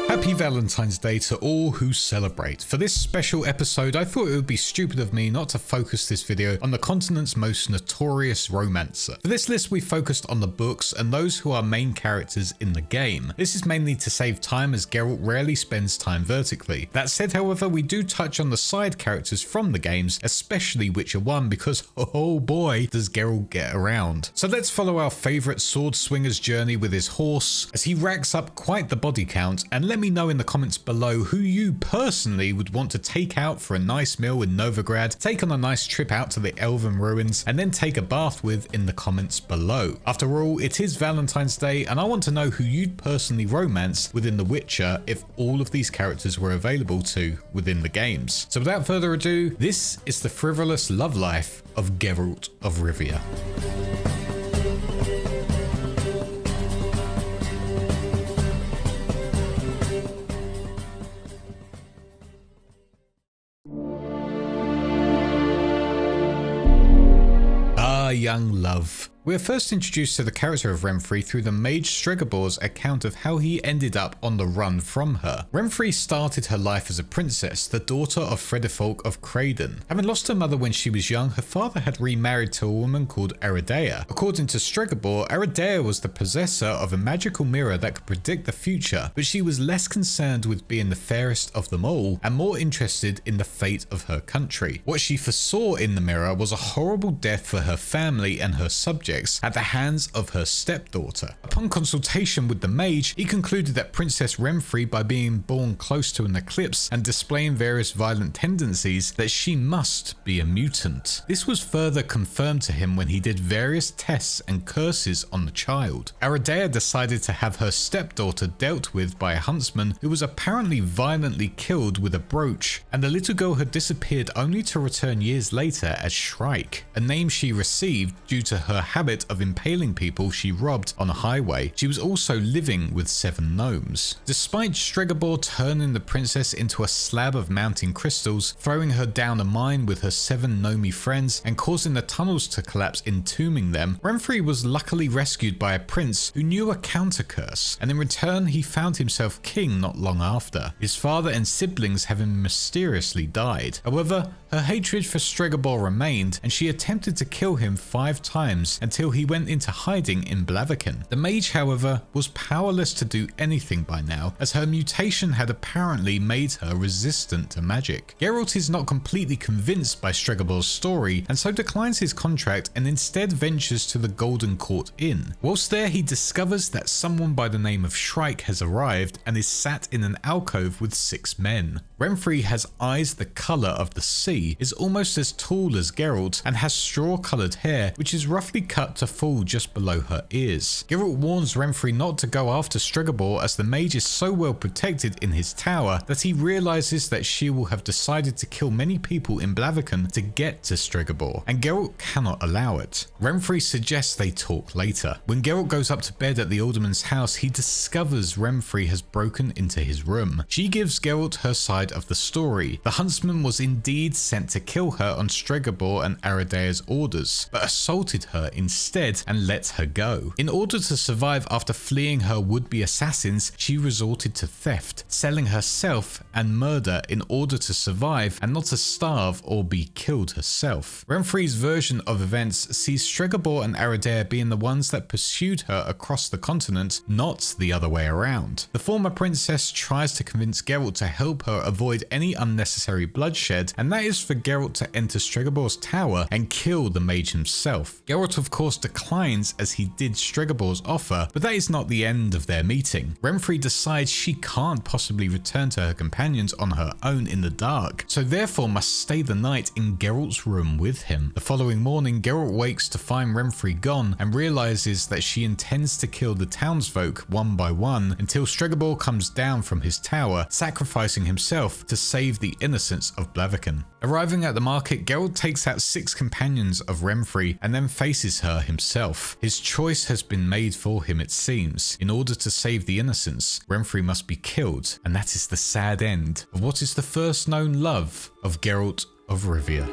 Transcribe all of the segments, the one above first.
Happy Valentine's Day to all who celebrate. For this special episode, I thought it would be stupid of me not to focus this video on the continent's most notorious romancer. For this list, we focused on the books and those who are main characters in the game. This is mainly to save time as Geralt rarely spends time vertically. That said, however, we do touch on the side characters from the games, especially Witcher 1, because oh boy, does Geralt get around. So let's follow our favourite sword swinger's journey with his horse as he racks up quite the body count, and let me know in the comments below who you personally would want to take out for a nice meal in Novigrad, take on a nice trip out to the Elven ruins, and then take a bath with in the comments below. After all, it is Valentine's Day, and I want to know who you'd personally romance within The Witcher if all of these characters were available to within the games. So without further ado, this is the frivolous love life of Geralt of Rivia. Young love. We are first introduced to the character of Renfri through the mage Stregabor's account of how he ended up on the run from her. Renfri started her life as a princess, the daughter of Fredifolk of Craden. Having lost her mother when she was young, her father had remarried to a woman called Aridea. According to Stregobor, Aridea was the possessor of a magical mirror that could predict the future, but she was less concerned with being the fairest of them all and more interested in the fate of her country. What she foresaw in the mirror was a horrible death for her family and her subjects at the hands of her stepdaughter. Upon consultation with the mage, he concluded that Princess Renfri, by being born close to an eclipse and displaying various violent tendencies, that she must be a mutant. This was further confirmed to him when he did various tests and curses on the child. Aridea decided to have her stepdaughter dealt with by a huntsman who was apparently violently killed with a brooch, and the little girl had disappeared only to return years later as Shrike, a name she received due to her habit of impaling people she robbed on a highway. She was also living with 7 gnomes. Despite Stregobor turning the princess into a slab of mounting crystals, throwing her down a mine with her 7 gnomey friends, and causing the tunnels to collapse, entombing them, Renfri was luckily rescued by a prince who knew a counter curse, and in return he found himself king not long after, his father and siblings having mysteriously died. However, her hatred for Stregobor remained, and she attempted to kill him 5 times until he went into hiding in Blaviken. The mage, however, was powerless to do anything by now, as her mutation had apparently made her resistant to magic. Geralt is not completely convinced by Stregobor's story, and so declines his contract and instead ventures to the Golden Court Inn. Whilst there, he discovers that someone by the name of Shrike has arrived and is sat in an alcove with 6 men. Renfri has eyes the colour of the sea, is almost as tall as Geralt, and has straw-coloured hair which is roughly cut to fall just below her ears. Geralt warns Renfri not to go after Stregobor, as the mage is so well protected in his tower that he realises that she will have decided to kill many people in Blaviken to get to Stregobor, and Geralt cannot allow it. Renfri suggests they talk later. When Geralt goes up to bed at the alderman's house, he discovers Renfri has broken into his room. She gives Geralt her side of the story. The huntsman was indeed sent to kill her on Stregobor and Aridea's orders, but assaulted her instead and let her go. In order to survive after fleeing her would-be assassins, she resorted to theft, selling herself and murder in order to survive and not to starve or be killed herself. Renfri's version of events sees Stregobor and Aridea being the ones that pursued her across the continent, not the other way around. The former princess tries to convince Geralt to help her avoid any unnecessary bloodshed, and that is for Geralt to enter Stregobor's tower and kill the mage himself. Geralt of course declines, as he did Stregobor's offer, but that is not the end of their meeting. Renfri decides she can't possibly return to her companions on her own in the dark, so therefore must stay the night in Geralt's room with him. The following morning, Geralt wakes to find Renfri gone and realizes that she intends to kill the townsfolk one by one until Stregobor comes down from his tower, sacrificing himself to save the innocents of Blaviken. Arriving at the market, Geralt takes out 6 companions of Renfri and then faces her himself. His choice has been made for him, it seems. In order to save the innocents, Renfri must be killed, and that is the sad end of what is the first known love of Geralt of Rivia.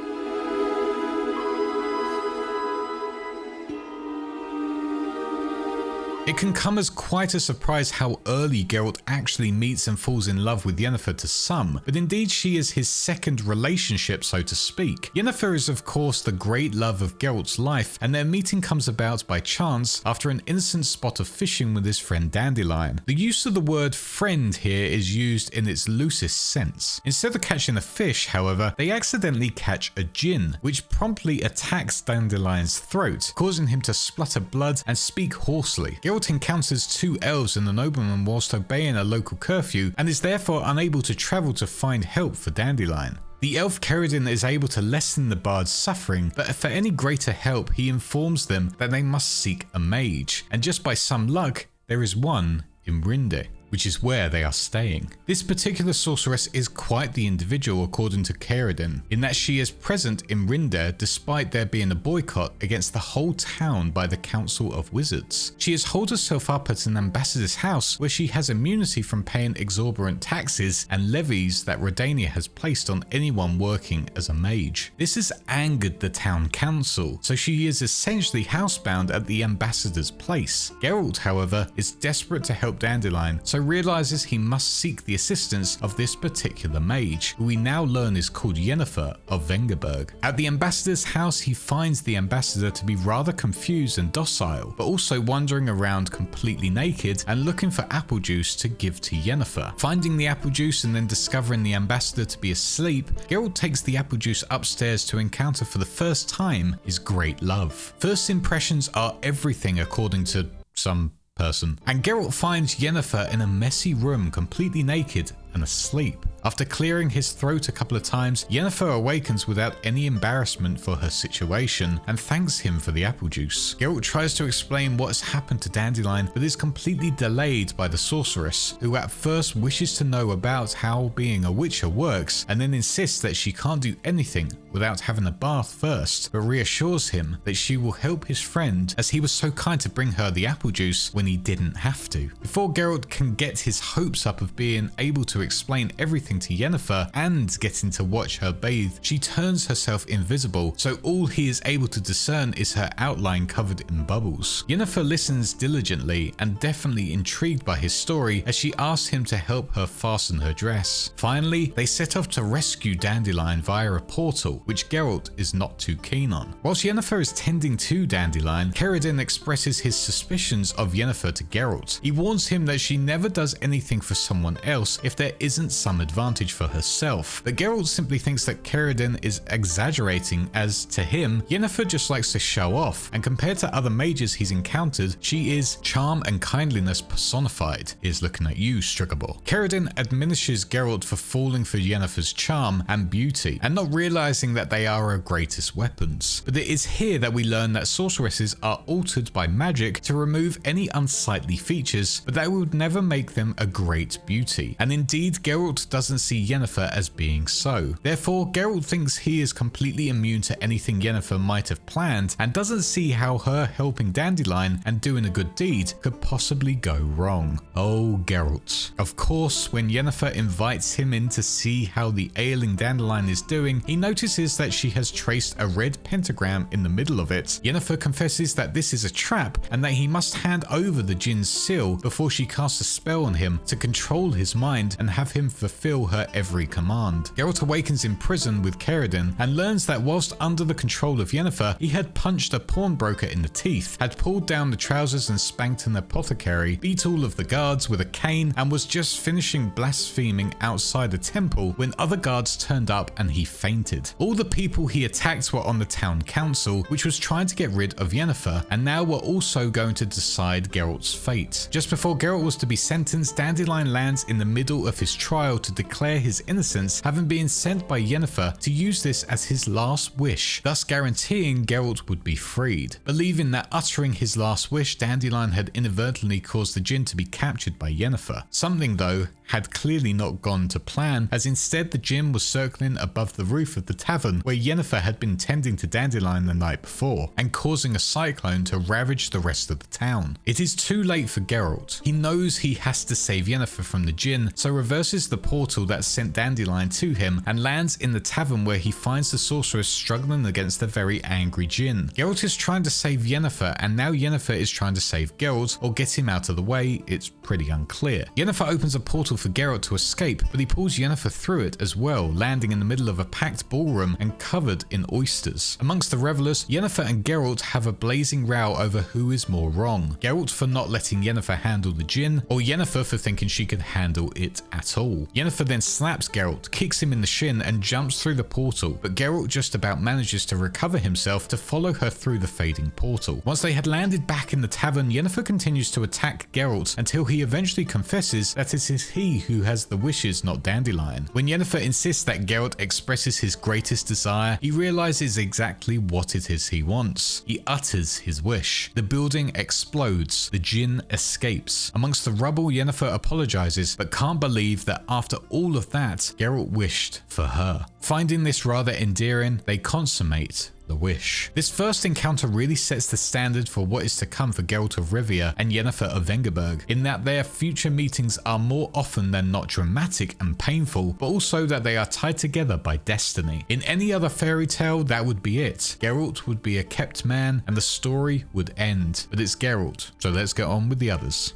It can come as quite a surprise how early Geralt actually meets and falls in love with Yennefer to some, but indeed she is his second relationship, so to speak. Yennefer is of course the great love of Geralt's life, and their meeting comes about by chance after an innocent spot of fishing with his friend Dandelion. The use of the word friend here is used in its loosest sense. Instead of catching a fish, however, they accidentally catch a djinn, which promptly attacks Dandelion's throat, causing him to splutter blood and speak hoarsely. Geralt encounters two elves and a nobleman whilst obeying a local curfew, and is therefore unable to travel to find help for Dandelion. The elf Cerridon is able to lessen the bard's suffering, but for any greater help he informs them that they must seek a mage, and just by some luck there is one in Rinde, which is where they are staying. This particular sorceress is quite the individual according to Cerridon, in that she is present in Rinde despite there being a boycott against the whole town by the Council of Wizards. She has holed herself up at an ambassador's house where she has immunity from paying exorbitant taxes and levies that Redania has placed on anyone working as a mage. This has angered the town council, so she is essentially housebound at the ambassador's place. Geralt, however, is desperate to help Dandelion, so realizes he must seek the assistance of this particular mage, who we now learn is called Yennefer of Vengerberg. At the ambassador's house, he finds the ambassador to be rather confused and docile, but also wandering around completely naked and looking for apple juice to give to Yennefer. Finding the apple juice and then discovering the ambassador to be asleep, Geralt takes the apple juice upstairs to encounter for the first time his great love. First impressions are everything according to some person, and Geralt finds Yennefer in a messy room completely naked and asleep. After clearing his throat a couple of times, Yennefer awakens without any embarrassment for her situation and thanks him for the apple juice. Geralt tries to explain what has happened to Dandelion, but is completely delayed by the sorceress, who at first wishes to know about how being a witcher works and then insists that she can't do anything without having a bath first, but reassures him that she will help his friend as he was so kind to bring her the apple juice when he didn't have to. Before Geralt can get his hopes up of being able to explain everything to Yennefer and getting to watch her bathe, she turns herself invisible, so all he is able to discern is her outline covered in bubbles. Yennefer listens diligently and definitely intrigued by his story as she asks him to help her fasten her dress. Finally, they set off to rescue Dandelion via a portal, which Geralt is not too keen on. Whilst Yennefer is tending to Dandelion, Cerridon expresses his suspicions of Yennefer to Geralt. He warns him that she never does anything for someone else if there isn't some advantage for herself, but Geralt simply thinks that Cerridon is exaggerating, as to him, Yennefer just likes to show off, and compared to other mages he's encountered, she is charm and kindliness personified. Here's looking at you, Strigabor. Cerridon admonishes Geralt for falling for Yennefer's charm and beauty, and not realizing that they are her greatest weapons. But it is here that we learn that sorceresses are altered by magic to remove any unsightly features, but that would never make them a great beauty. And indeed, Geralt doesn't see Yennefer as being so. Therefore, Geralt thinks he is completely immune to anything Yennefer might have planned, and doesn't see how her helping Dandelion and doing a good deed could possibly go wrong. Oh, Geralt. Of course, when Yennefer invites him in to see how the ailing Dandelion is doing, he notices that she has traced a red pentagram in the middle of it. Yennefer confesses that this is a trap and that he must hand over the djinn's seal before she casts a spell on him to control his mind and have him fulfill her every command. Geralt awakens in prison with Cerridon and learns that whilst under the control of Yennefer, he had punched a pawnbroker in the teeth, had pulled down the trousers and spanked an apothecary, beat all of the guards with a cane, and was just finishing blaspheming outside a temple when other guards turned up and he fainted. All the people he attacked were on the town council, which was trying to get rid of Yennefer, and now were also going to decide Geralt's fate. Just before Geralt was to be sentenced, Dandelion lands in the middle of his trial to declare his innocence, having been sent by Yennefer to use this as his last wish, thus guaranteeing Geralt would be freed. Believing that uttering his last wish, Dandelion had inadvertently caused the djinn to be captured by Yennefer. Something, though, had clearly not gone to plan, as instead the djinn was circling above the roof of the tavern where Yennefer had been tending to Dandelion the night before, and causing a cyclone to ravage the rest of the town. It is too late for Geralt. He knows he has to save Yennefer from the djinn, so reverses the portal portal that sent Dandelion to him and lands in the tavern where he finds the sorceress struggling against a very angry djinn. Geralt is trying to save Yennefer, and now Yennefer is trying to save Geralt or get him out of the way. It's pretty unclear. Yennefer opens a portal for Geralt to escape, but he pulls Yennefer through it as well, landing in the middle of a packed ballroom and covered in oysters. Amongst the revelers, Yennefer and Geralt have a blazing row over who is more wrong. Geralt for not letting Yennefer handle the djinn, or Yennefer for thinking she could handle it at all. Yennefer then slaps Geralt, kicks him in the shin and jumps through the portal, but Geralt just about manages to recover himself to follow her through the fading portal. Once they had landed back in the tavern, Yennefer continues to attack Geralt until he eventually confesses that it is he who has the wishes, not Dandelion. When Yennefer insists that Geralt expresses his greatest desire, he realizes exactly what it is he wants. He utters his wish. The building explodes. The djinn escapes. Amongst the rubble, Yennefer apologizes, but can't believe that after all of that, Geralt wished for her. Finding this rather endearing, they consummate the wish. This first encounter really sets the standard for what is to come for Geralt of Rivia and Yennefer of Vengerberg, in that their future meetings are more often than not dramatic and painful, but also that they are tied together by destiny. In any other fairy tale, that would be it. Geralt would be a kept man and the story would end. But it's Geralt, so let's get on with the others.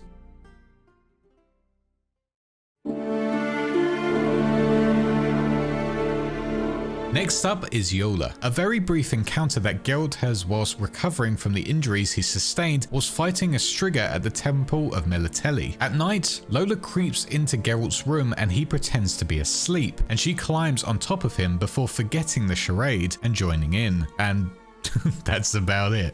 Next up is Iola, a very brief encounter that Geralt has whilst recovering from the injuries he sustained whilst fighting a Striga at the Temple of Melitelli. At night, Lola creeps into Geralt's room and he pretends to be asleep, and she climbs on top of him before forgetting the charade and joining in. And that's about it.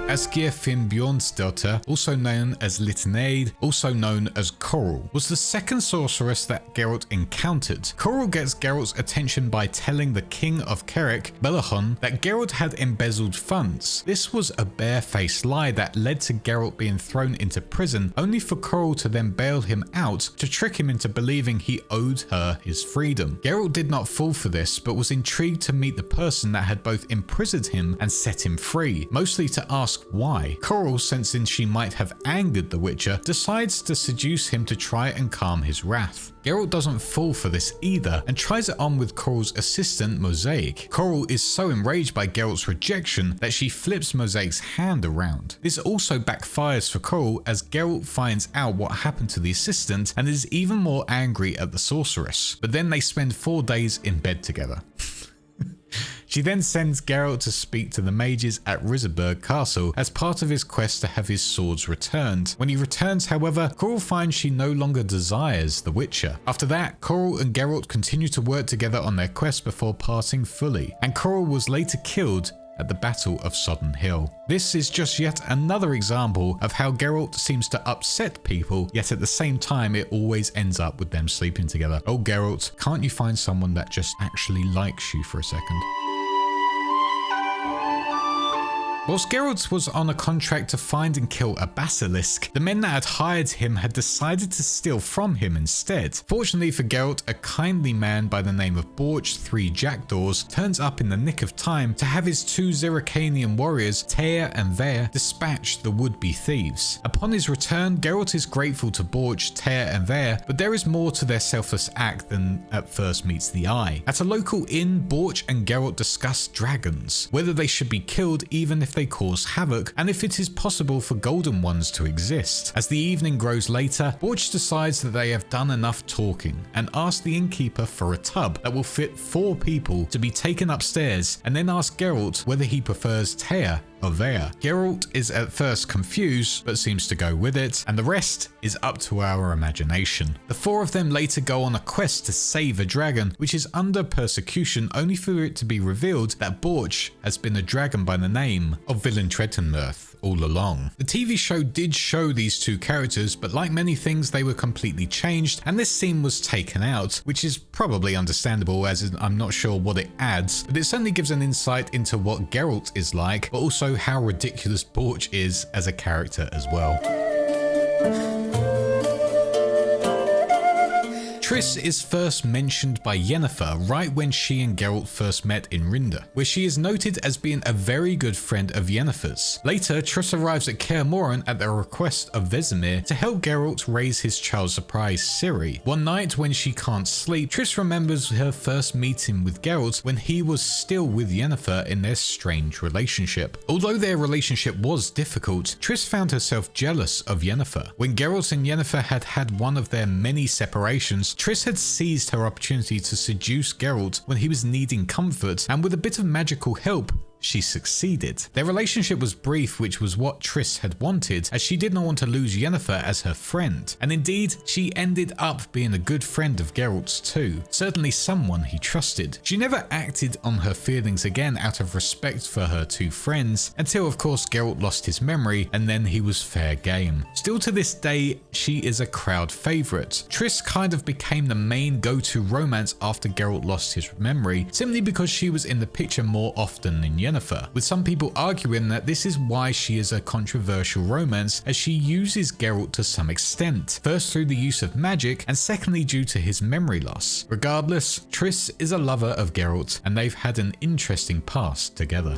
Asgeir Finnbjornsdottir, also known as Lytta Neyd, also known as Coral, was the second sorceress that Geralt encountered. Coral gets Geralt's attention by telling the king of Keric, Belahon, that Geralt had embezzled funds. This was a barefaced lie that led to Geralt being thrown into prison, only for Coral to then bail him out to trick him into believing he owed her his freedom. Geralt did not fall for this, but was intrigued to meet the person that had both imprisoned him and set him free, mostly to ask why. Coral, sensing she might have angered the Witcher, decides to seduce him to try and calm his wrath. Geralt doesn't fall for this either and tries it on with Coral's assistant Mosaic. Coral is so enraged by Geralt's rejection that she flips Mosaic's hand around. This also backfires for Coral as Geralt finds out what happened to the assistant and is even more angry at the sorceress. But then they spend 4 days in bed together. She then sends Geralt to speak to the mages at Riserberg Castle as part of his quest to have his swords returned. When he returns, however, Coral finds she no longer desires the Witcher. After that, Coral and Geralt continue to work together on their quest before parting fully, and Coral was later killed at the Battle of Sodden Hill. This is just yet another example of how Geralt seems to upset people, yet at the same time it always ends up with them sleeping together. Oh Geralt, can't you find someone that just actually likes you for a second? Whilst Geralt was on a contract to find and kill a basilisk, the men that had hired him had decided to steal from him instead. Fortunately for Geralt, a kindly man by the name of Borch 3 Jackdaws turns up in the nick of time to have his 2 Zerrikanian warriors, Teir and Ver, dispatch the would-be thieves. Upon his return, Geralt is grateful to Borch, Teir and Ver, but there is more to their selfless act than at first meets the eye. At a local inn, Borch and Geralt discuss dragons, whether they should be killed even if they cause havoc, and if it is possible for golden ones to exist. As the evening grows later, Borch decides that they have done enough talking and asks the innkeeper for a tub that will fit 4 people to be taken upstairs, and then asks Geralt whether he prefers Teir or Ver. Geralt is at first confused, but seems to go with it, and the rest is up to our imagination. The 4 of them later go on a quest to save a dragon, which is under persecution, only for it to be revealed that Borch has been a dragon by the name of Villain Trettenmirth all along. The TV show did show these 2 characters, but like many things, they were completely changed, and this scene was taken out, which is probably understandable as I'm not sure what it adds, but it certainly gives an insight into what Geralt is like, but also how ridiculous Borch is as a character as well. Triss is first mentioned by Yennifer right when she and Geralt first met in Rinda, where she is noted as being a very good friend of Yennefer's. Later, Triss arrives at Kaer Morhen at the request of Vesemir to help Geralt raise his child surprise Ciri. One night when she can't sleep, Triss remembers her first meeting with Geralt when he was still with Yennefer in their strange relationship. Although their relationship was difficult, Triss found herself jealous of Yennefer. When Geralt and Yennefer had had one of their many separations, Triss had seized her opportunity to seduce Geralt when he was needing comfort, and with a bit of magical help, she succeeded. Their relationship was brief, which was what Triss had wanted, as she did not want to lose Yennefer as her friend. And indeed, she ended up being a good friend of Geralt's too, certainly someone he trusted. She never acted on her feelings again out of respect for her two friends, until of course Geralt lost his memory, and then he was fair game. Still to this day, she is a crowd favourite. Triss kind of became the main go-to romance after Geralt lost his memory, simply because she was in the picture more often than Yennefer, with some people arguing that this is why she is a controversial romance, as she uses Geralt to some extent, first through the use of magic and secondly due to his memory loss. Regardless, Triss is a lover of Geralt and they've had an interesting past together.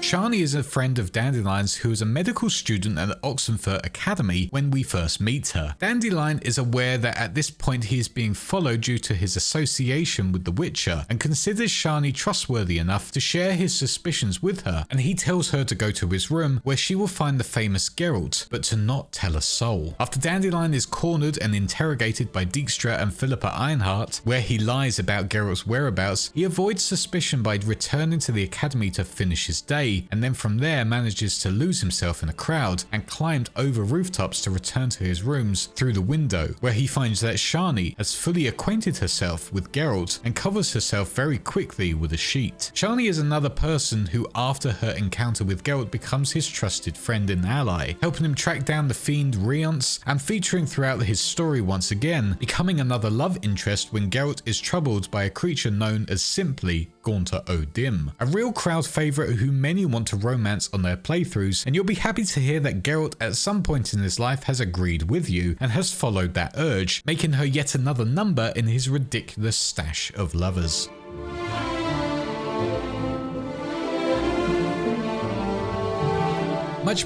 Shani is a friend of Dandelion's who is a medical student at the Oxenfurt Academy when we first meet her. Dandelion is aware that at this point he is being followed due to his association with the Witcher and considers Shani trustworthy enough to share his suspicions with her, and he tells her to go to his room where she will find the famous Geralt, but to not tell a soul. After Dandelion is cornered and interrogated by Dijkstra and Philippa Ironheart, where he lies about Geralt's whereabouts, he avoids suspicion by returning to the academy to finish his day, and then from there manages to lose himself in a crowd and climbed over rooftops to return to his rooms through the window, where he finds that Shani has fully acquainted herself with Geralt and covers herself very quickly with a sheet. Shani is another person who after her encounter with Geralt becomes his trusted friend and ally, helping him track down the fiend Rience and featuring throughout his story once again, becoming another love interest when Geralt is troubled by a creature known as simply Gaunter O'Dim, a real crowd favourite who many want to romance on their playthroughs, and you'll be happy to hear that Geralt at some point in his life has agreed with you and has followed that urge, making her yet another number in his ridiculous stash of lovers.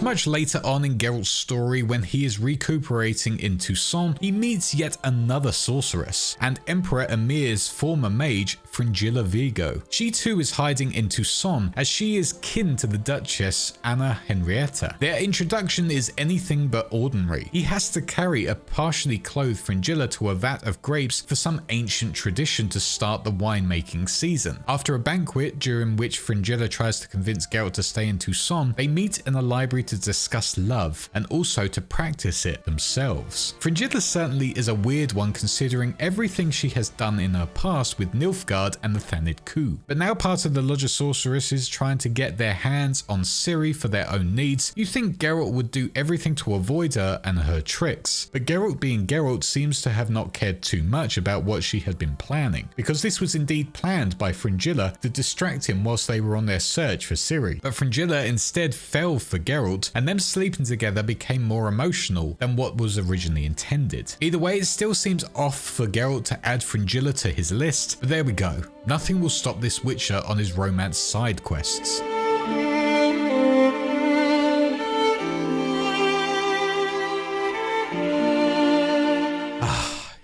Much later on in Geralt's story, when he is recuperating in Toussaint, he meets yet another sorceress, and Emperor Emir's former mage, Fringilla Vigo. She too is hiding in Toussaint, as she is kin to the Duchess Anna Henrietta. Their introduction is anything but ordinary. He has to carry a partially clothed Fringilla to a vat of grapes for some ancient tradition to start the winemaking season. After a banquet, during which Fringilla tries to convince Geralt to stay in Toussaint, they meet in a library to discuss love and also to practice it themselves. Fringilla certainly is a weird one considering everything she has done in her past with Nilfgaard and the Thanid coup. But now part of the Lodge of Sorceresses trying to get their hands on Ciri for their own needs, you think Geralt would do everything to avoid her and her tricks. But Geralt being Geralt seems to have not cared too much about what she had been planning, because this was indeed planned by Fringilla to distract him whilst they were on their search for Ciri. But Fringilla instead fell for Geralt, and them sleeping together became more emotional than what was originally intended. Either way, it still seems off for Geralt to add Fringilla to his list, but there we go. Nothing will stop this Witcher on his romance side quests.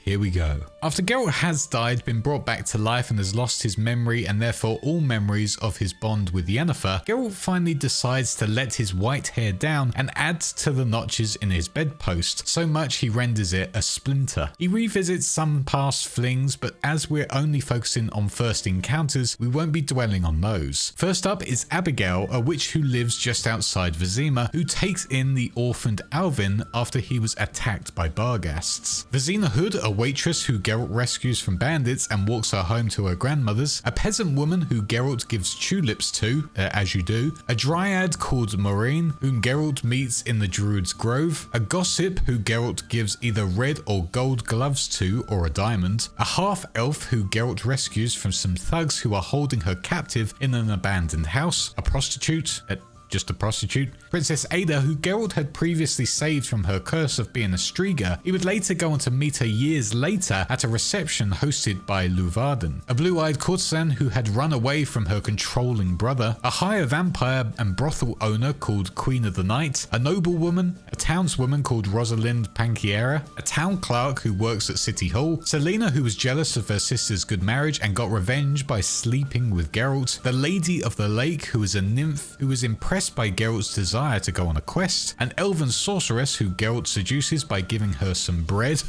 Here we go. After Geralt has died, been brought back to life and has lost his memory and therefore all memories of his bond with Yennefer, Geralt finally decides to let his white hair down and adds to the notches in his bedpost, so much he renders it a splinter. He revisits some past flings, but as we're only focusing on first encounters, we won't be dwelling on those. First up is Abigail, a witch who lives just outside Vizima, who takes in the orphaned Alvin after he was attacked by Barghasts. Vizina Hood, a waitress who Geralt rescues from bandits and walks her home to her grandmother's, a peasant woman who Geralt gives tulips to, as you do, a dryad called Maureen, whom Geralt meets in the Druid's Grove, a gossip who Geralt gives either red or gold gloves to or a diamond, a half-elf who Geralt rescues from some thugs who are holding her captive in an abandoned house, a prostitute, just a prostitute. Princess Ada, who Geralt had previously saved from her curse of being a Striga, he would later go on to meet her years later at a reception hosted by Luvarden, a blue-eyed courtesan who had run away from her controlling brother, a higher vampire and brothel owner called Queen of the Night, a noblewoman, a townswoman called Rosalind Panquiera, a town clerk who works at City Hall, Selena, who was jealous of her sister's good marriage and got revenge by sleeping with Geralt, the Lady of the Lake, who is a nymph who was impressed by Geralt's desire to go on a quest, an elven sorceress who Geralt seduces by giving her some bread,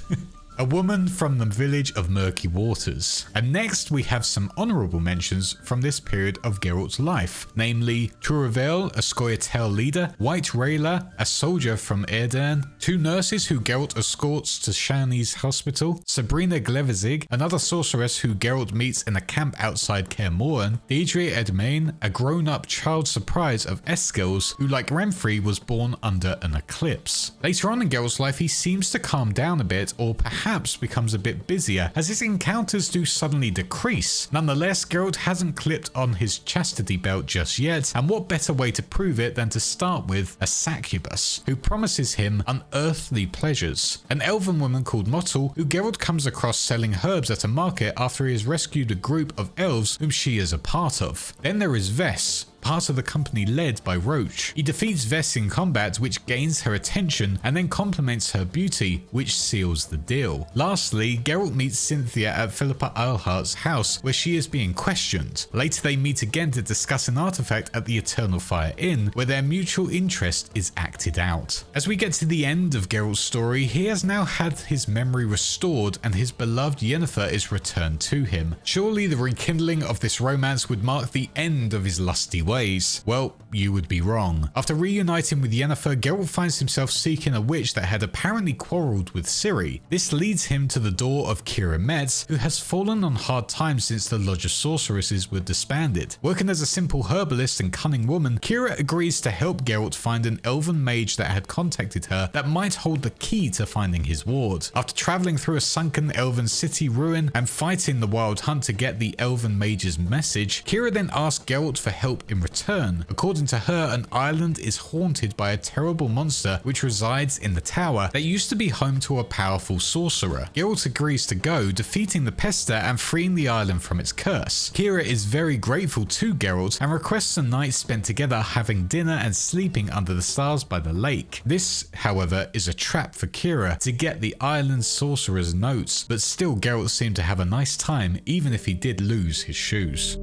a woman from the village of Murky Waters. And next we have some honourable mentions from this period of Geralt's life, namely Turavel, a Scoia'tael leader, White Rayla, a soldier from Aedirn, 2 nurses who Geralt escorts to Shani's hospital, Sabrina Glevizig, another sorceress who Geralt meets in a camp outside Kaer Morhen, Deirdre Edmain, a grown-up child surprise of Eskils, who like Renfri was born under an eclipse. Later on in Geralt's life he seems to calm down a bit, or perhaps becomes a bit busier, as his encounters do suddenly decrease. Nonetheless, Geralt hasn't clipped on his chastity belt just yet, and what better way to prove it than to start with a succubus, who promises him unearthly pleasures. An elven woman called Mottle, who Geralt comes across selling herbs at a market after he has rescued a group of elves whom she is a part of. Then there is Vess, part of the company led by Roach. He defeats Vess in combat, which gains her attention, and then compliments her beauty, which seals the deal. Lastly, Geralt meets Cynthia at Philippa Eilhart's house, where she is being questioned. Later they meet again to discuss an artifact at the Eternal Fire Inn, where their mutual interest is acted out. As we get to the end of Geralt's story, he has now had his memory restored, and his beloved Yennefer is returned to him. Surely the rekindling of this romance would mark the end of his lusty ways. Well, you would be wrong. After reuniting with Yennefer, Geralt finds himself seeking a witch that had apparently quarrelled with Ciri. This leads him to the door of Keira Metz, who has fallen on hard times since the Lodge of Sorceresses were disbanded. Working as a simple herbalist and cunning woman, Keira agrees to help Geralt find an elven mage that had contacted her that might hold the key to finding his ward. After travelling through a sunken elven city ruin and fighting the wild hunt to get the elven mage's message, Keira then asks Geralt for help in return. According to her, an island is haunted by a terrible monster which resides in the tower that used to be home to a powerful sorcerer. Geralt agrees to go, defeating the pester and freeing the island from its curse. Keira is very grateful to Geralt and requests a night spent together having dinner and sleeping under the stars by the lake. This, however, is a trap for Keira to get the island's sorcerer's notes, but still Geralt seemed to have a nice time even if he did lose his shoes.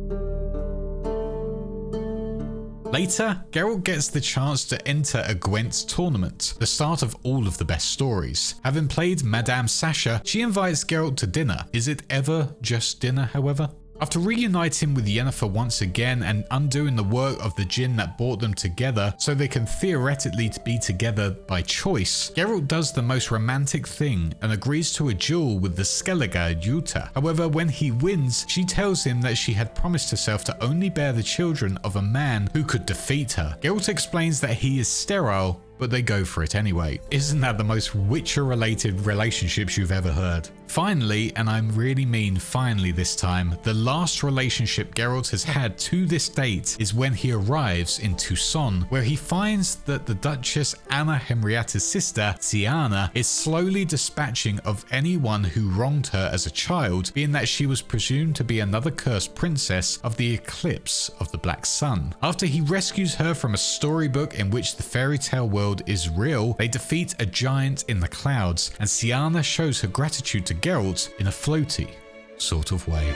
Later, Geralt gets the chance to enter a Gwent's tournament, the start of all of the best stories. Having played Madame Sasha, she invites Geralt to dinner. Is it ever just dinner, however? After reuniting with Yennefer once again and undoing the work of the djinn that brought them together so they can theoretically be together by choice, Geralt does the most romantic thing and agrees to a duel with the Skellige Yuta. However, when he wins, she tells him that she had promised herself to only bear the children of a man who could defeat her. Geralt explains that he is sterile, but they go for it anyway. Isn't that the most Witcher-related relationships you've ever heard? Finally, and I really mean finally this time, the last relationship Geralt has had to this date is when he arrives in Toussaint, where he finds that the Duchess Anna Henrietta's sister, Tiana, is slowly dispatching of anyone who wronged her as a child, being that she was presumed to be another cursed princess of the eclipse of the Black Sun. After he rescues her from a storybook in which the fairy tale world is real, they defeat a giant in the clouds, and Tiana shows her gratitude to Geralt in a floaty sort of way.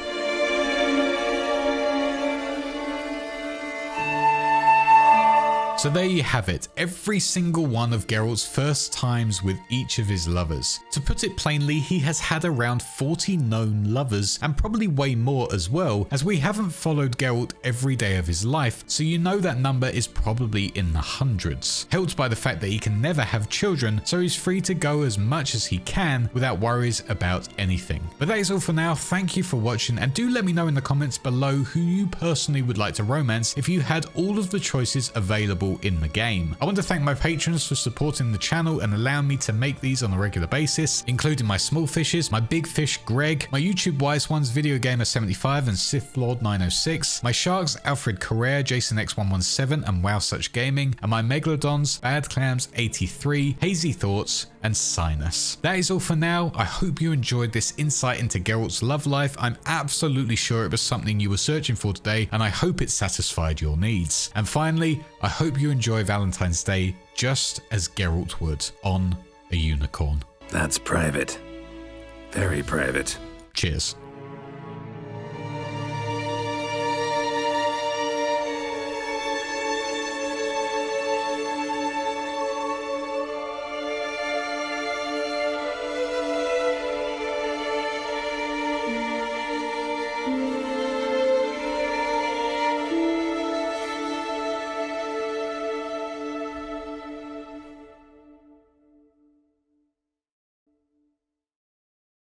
So there you have it, every single one of Geralt's first times with each of his lovers. To put it plainly, he has had around 40 known lovers, and probably way more as well, as we haven't followed Geralt every day of his life, so you know that number is probably in the hundreds. Helped by the fact that he can never have children, so he's free to go as much as he can without worries about anything. But that is all for now, thank you for watching, and do let me know in the comments below who you personally would like to romance if you had all of the choices available available in the game. I want to thank my patrons for supporting the channel and allowing me to make these on a regular basis, including my small fishes, my big fish Greg, my YouTube Wise Ones Video Gamer 75 and Sith Lord 906, my sharks Alfred Correa, Jason X117 and Wow Such Gaming, and my megalodons Bad Clams 83, Hazy Thoughts, and Sinus. That is all for now. I hope you enjoyed this insight into Geralt's love life. I'm absolutely sure it was something you were searching for today, and I hope it satisfied your needs. And finally, I hope you enjoy Valentine's Day just as Geralt would on a unicorn. That's private. Very private. Cheers.